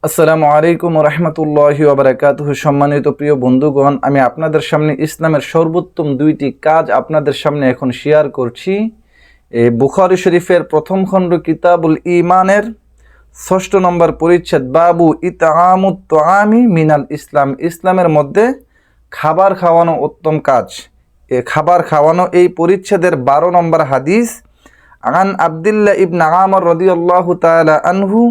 আসসালামু আলাইকুম রহমতুল্লাহি ওয়া বারাকাতুহু। সম্মানিত প্রিয় বন্ধুগণ, আমি আপনাদের সামনে ইসলামের সর্বোত্তম দুইটি কাজ আপনাদের সামনে এখন শেয়ার করছি। বুখারী শরীফের প্রথম খণ্ড কিতাবুল ঈমানের ৬ষ্ঠ নম্বর পরিচ্ছেদ বাবু ইতআমুত তুআমি মিনাল ইসলাম। ইসলামের মধ্যে খাবার খাওয়ানো উত্তম কাজ। খাবার খাওয়ানো এই পরিচ্ছেদের ১২ নম্বর হাদিস। আন আব্দুল্লাহ ইবনে আমর রাদিয়াল্লাহু তাআলা আনহু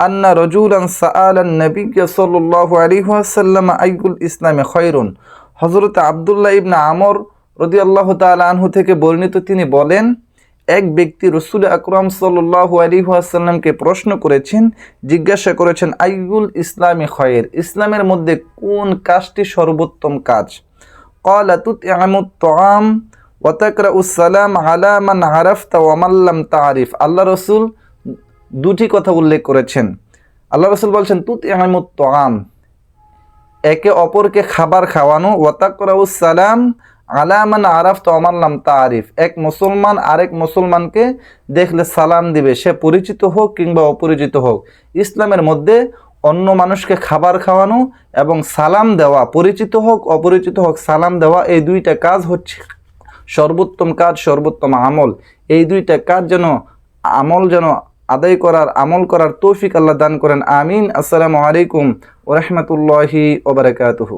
আন্না রাজুলান সাআলান নবী সাল্লাল্লাহু আলাইহি ওয়াসাল্লাম আইয়ুল ইসলামে খায়রুন। হযরত আব্দুল্লাহ ইবনে আমর রাদিয়াল্লাহু তাআলা আনহু থেকে বর্ণিত, তিনি বলেন, এক ব্যক্তি রাসূল আকরাম সাল্লাল্লাহু আলাইহি ওয়াসাল্লামকে প্রশ্ন করেছেন, জিজ্ঞাসা করেছেন, আইয়ুল ইসলামে খায়র, ইসলামের মধ্যে কোন কাজটি সর্বোত্তম কাজ? ক্বালা তুতআমুত তুআম ওয়া তাকরাউস সালাম আলা মান আরাফতা ওয়া মান লাম তারিফ। আল্লাহ রাসূল দুটি কথা উল্লেখ করেছেন। আল্লাহ রাসূল বলছেন তুতআমুত তুআম, একে অপরকে খাবার খাওয়ানো, ওয়া তাকরাউস সালাম আলা মান আরাফতা ওয়া মান লাম তারিফ, এক মুসলমান আরেক মুসলমানকে দেখলে সালাম দিবে, সে পরিচিত হোক কিংবা অপরিচিত হোক। ইসলামের মধ্যে অন্য মানুষকে খাবার খাওয়ানো এবং সালাম দেওয়া, পরিচিত হোক অপরিচিত হোক সালাম দেওয়া, এই দুইটা কাজ হচ্ছে সর্বোত্তম কাজ, সর্বোত্তম আমল। এই দুইটা কাজ যেন আদায় করার, আমল করার তৌফিক আল্লাহ দান করেন। আমিন। আসসালামু আলাইকুম ওয়া রাহমাতুল্লাহি ওয়া বারাকাতুহু।